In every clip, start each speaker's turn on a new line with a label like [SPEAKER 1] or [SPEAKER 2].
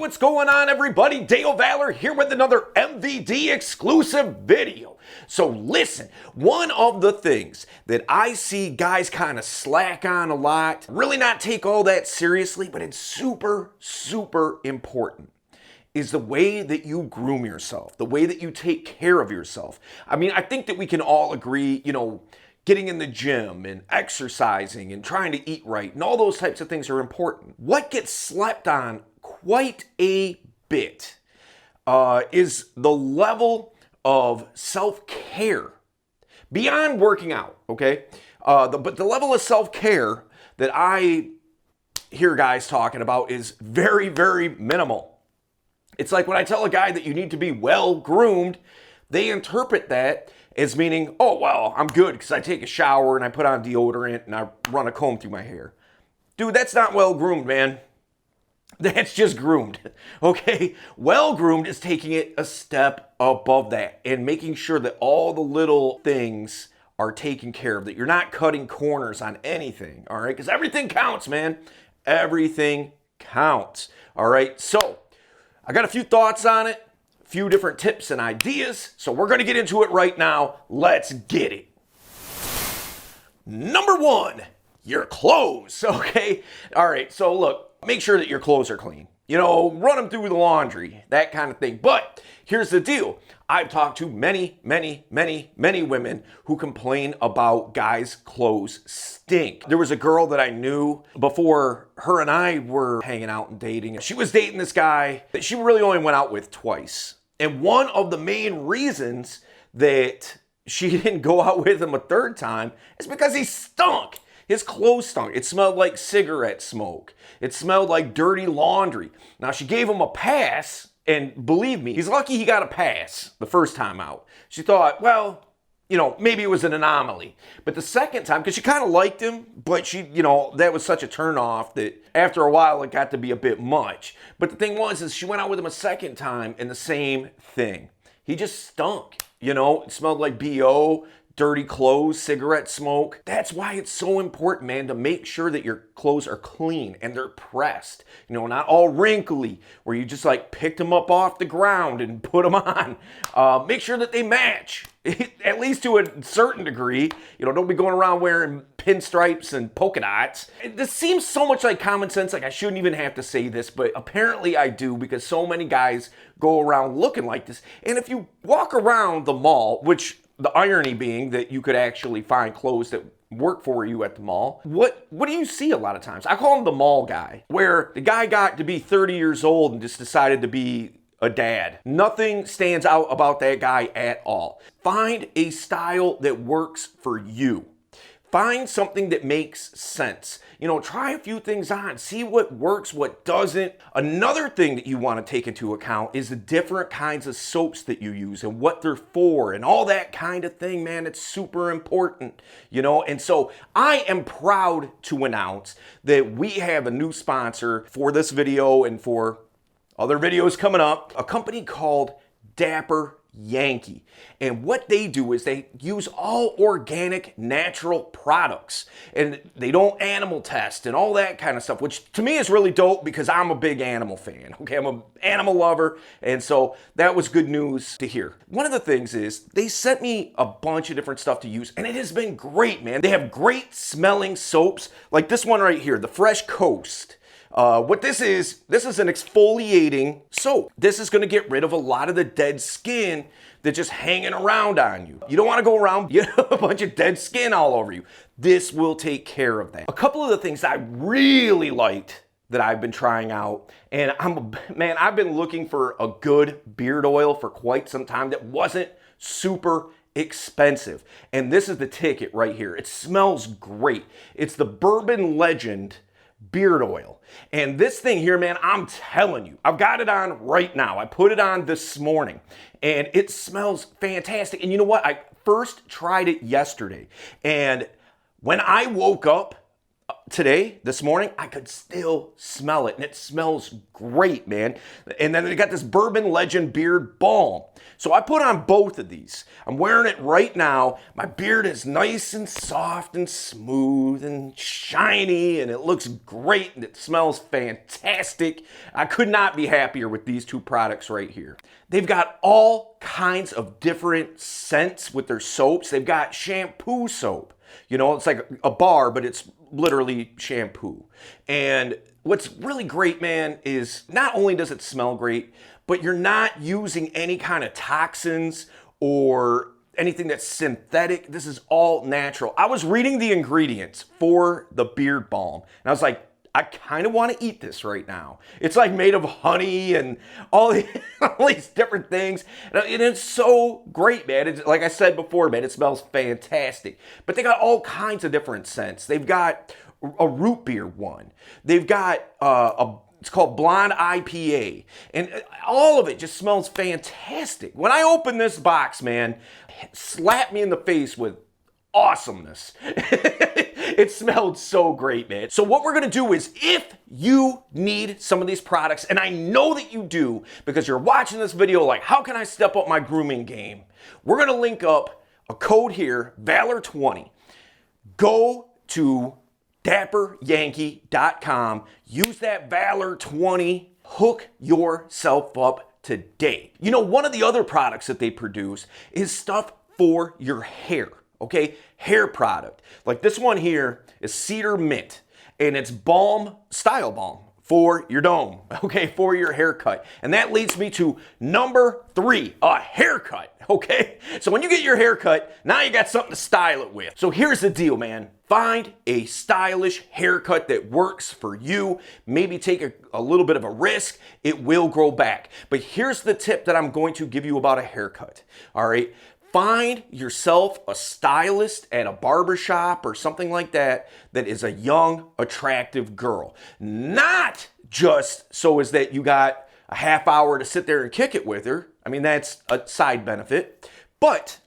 [SPEAKER 1] what's going on, everybody? Dale Valor here with another MVD exclusive video. So listen, one of the things that I see guys kind of slack on a lot, really not take all that seriously, but it's super, super important, is the way that you groom yourself, the way that you take care of yourself. I mean, I think that we can all agree, getting in the gym and exercising and trying to eat right and all those types of things are important. What gets slept on quite a bit is the level of self-care beyond working out, okay? But the level of self-care that I hear guys talking about is very, very minimal. It's like when I tell a guy that you need to be well-groomed, they interpret that as meaning, oh, well, I'm good because I take a shower and I put on deodorant and I run a comb through my hair. Dude, that's not well-groomed, man. That's just groomed, okay? Well-groomed is taking it a step above that and making sure that all the little things are taken care of, that you're not cutting corners on anything, all right? Because everything counts, man. Everything counts, all right? So I got a few thoughts on it. Few different tips and ideas, so we're going to get into it right now. Let's get it. Number one, your clothes, okay? All right, so look, make sure that your clothes are clean. Run them through the laundry, that kind of thing. But here's the deal. I've talked to many women who complain about guys' clothes stink. There was a girl that I knew before her and I were hanging out and dating. She was dating this guy that she really only went out with twice. And one of the main reasons that she didn't go out with him a third time is because he stunk. His clothes stunk. It smelled like cigarette smoke. It smelled like dirty laundry. Now, she gave him a pass, and believe me, he's lucky he got a pass the first time out. She thought, well, maybe it was an anomaly. But the second time, because she kind of liked him, but she, that was such a turnoff that after a while it got to be a bit much. But the thing was, is she went out with him a second time and the same thing. He just stunk, it smelled like BO, dirty clothes, cigarette smoke. That's why it's so important, man, to make sure that your clothes are clean and they're pressed. Not all wrinkly, where you just like picked them up off the ground and put them on. Make sure that they match, at least to a certain degree. Don't be going around wearing pinstripes and polka dots. This seems so much like common sense, like I shouldn't even have to say this, but apparently I do, because so many guys go around looking like this. And if you walk around the mall, which the irony being that you could actually find clothes that work for you at the mall. What do you see a lot of times? I call him the mall guy, where the guy got to be 30 years old and just decided to be a dad. Nothing stands out about that guy at all. Find a style that works for you. Find something that makes sense. Try a few things on, see what works, what doesn't. Another thing that you want to take into account is the different kinds of soaps that you use and what they're for and all that kind of thing, man. It's super important, And so I am proud to announce that we have a new sponsor for this video and for other videos coming up, a company called Dapper Yankee. And what they do is they use all organic, natural products, and they don't animal test and all that kind of stuff, which to me is really dope because I'm a big animal fan. Okay, I'm an animal lover, and so that was good news to hear. One of the things is they sent me a bunch of different stuff to use, and it has been great, man. They have great smelling soaps, like this one right here, the Fresh Coast. What this is an exfoliating soap. This is going to get rid of a lot of the dead skin that's just hanging around on you. You don't want to go around get a bunch of dead skin all over you. This will take care of that. A couple of the things I really liked that I've been trying out, and I've been looking for a good beard oil for quite some time that wasn't super expensive. And this is the ticket right here. It smells great. It's the Bourbon Legend beard oil. And this thing here, man, I'm telling you, I've got it on right now. I put it on this morning and it smells fantastic. And you know what? I first tried it yesterday. And when I woke up, today, this morning, I could still smell it, and it smells great, man. And then they got this Bourbon Legend Beard Balm. So I put on both of these. I'm wearing it right now. My beard is nice and soft and smooth and shiny, and it looks great, and it smells fantastic. I could not be happier with these two products right here. They've got all kinds of different scents with their soaps. They've got shampoo soap. You know, it's like a bar, but it's literally shampoo. And what's really great, man, is not only does it smell great, but you're not using any kind of toxins or anything that's synthetic. This is all natural. I was reading the ingredients for the beard balm, and I was like, I kind of want to eat this right now. It's like made of honey and all these different things. And it's so great, man. It's, like I said before, man, it smells fantastic. But they got all kinds of different scents. They've got a root beer one. They've got it's called Blonde IPA. And all of it just smells fantastic. When I opened this box, man, it slapped me in the face with awesomeness. It smelled so great, man. So what we're gonna do is, if you need some of these products, and I know that you do because you're watching this video like, how can I step up my grooming game? We're gonna link up a code here, Valor20. Go to dapperyankee.com, use that Valor20, hook yourself up today. You know, one of the other products that they produce is stuff for your hair. Okay, hair product. Like this one here is Cedar Mint, and it's balm, style balm for your dome, okay, for your haircut. And that leads me to number 3, a haircut, okay? So when you get your haircut, now you got something to style it with. So here's the deal, man. Find a stylish haircut that works for you. Maybe take a little bit of a risk. It will grow back. But here's the tip that I'm going to give you about a haircut, all right? Find yourself a stylist at a barbershop or something like that that is a young, attractive girl. Not just so as that you got a half hour to sit there and kick it with her. I mean, that's a side benefit. But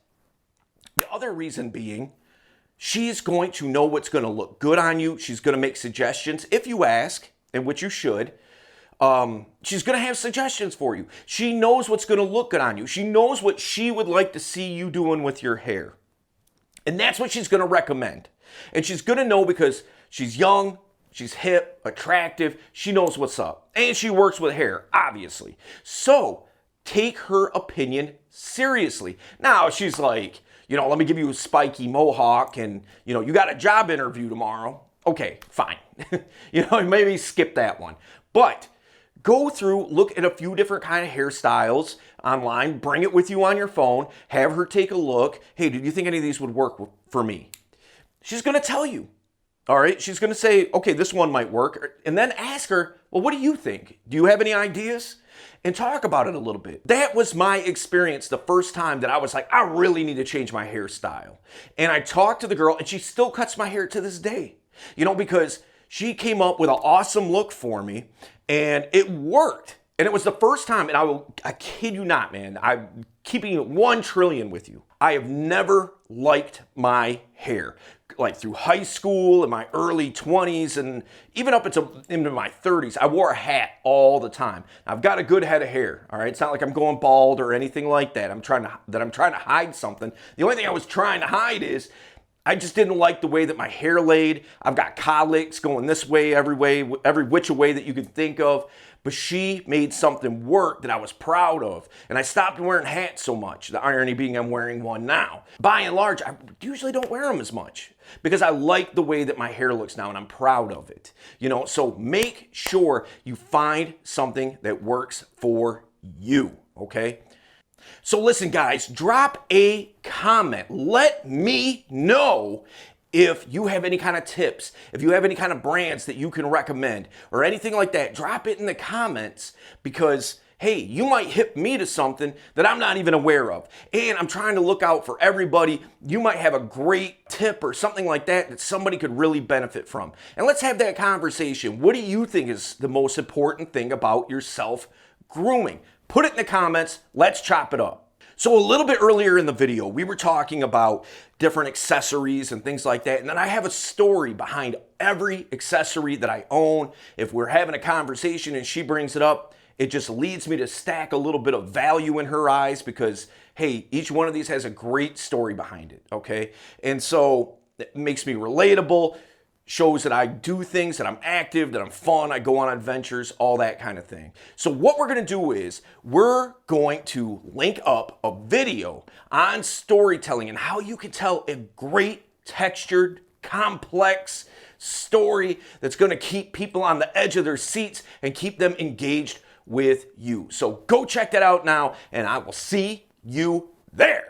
[SPEAKER 1] the other reason being, she's going to know what's going to look good on you. She's going to make suggestions if you ask, and which you should. She's going to have suggestions for you. She knows what's going to look good on you. She knows what she would like to see you doing with your hair. And that's what she's going to recommend. And she's going to know because she's young, she's hip, attractive, she knows what's up. And she works with hair, obviously. So take her opinion seriously. Now, she's like, you know, let me give you a spiky mohawk and, you know, you got a job interview tomorrow. Okay, fine. You know, maybe skip that one. But go through, look at a few different kind of hairstyles online, bring it with you on your phone, have her take a look. Hey, do you think any of these would work for me? She's going to tell you, all right? She's going to say, okay, this one might work. And then ask her, well, what do you think? Do you have any ideas? And talk about it a little bit. That was my experience the first time that I was like, I really need to change my hairstyle. And I talked to the girl, and she still cuts my hair to this day. You know, because she came up with an awesome look for me, and it worked. And it was the first time, and I kid you not, man, I'm keeping it 1 trillion with you. I have never liked my hair. Like through high school, in my early 20s, and even up into my 30s, I wore a hat all the time. I've got a good head of hair, all right? It's not like I'm going bald or anything like that. I'm trying to hide something. The only thing I was trying to hide is I just didn't like the way that my hair laid. I've got colics going this way, every which way that you could think of. But she made something work that I was proud of. And I stopped wearing hats so much. The irony being I'm wearing one now. By and large, I usually don't wear them as much because I like the way that my hair looks now and I'm proud of it. You know, so make sure you find something that works for you, okay? So listen, guys, drop a comment. Let me know if you have any kind of tips, if you have any kind of brands that you can recommend or anything like that. Drop it in the comments because, hey, you might hit me to something that I'm not even aware of. And I'm trying to look out for everybody. You might have a great tip or something like that that somebody could really benefit from. And let's have that conversation. What do you think is the most important thing about your self-grooming? Put it in the comments. Let's chop it up. So a little bit earlier in the video, we were talking about different accessories and things like that. And then I have a story behind every accessory that I own. If we're having a conversation and she brings it up, it just leads me to stack a little bit of value in her eyes because, hey, each one of these has a great story behind it, okay? And so it makes me relatable, shows that I do things, that I'm active, that I'm fun, I go on adventures, all that kind of thing. So what we're gonna do is we're going to link up a video on storytelling and how you can tell a great textured, complex story that's gonna keep people on the edge of their seats and keep them engaged with you. So go check that out now and I will see you there.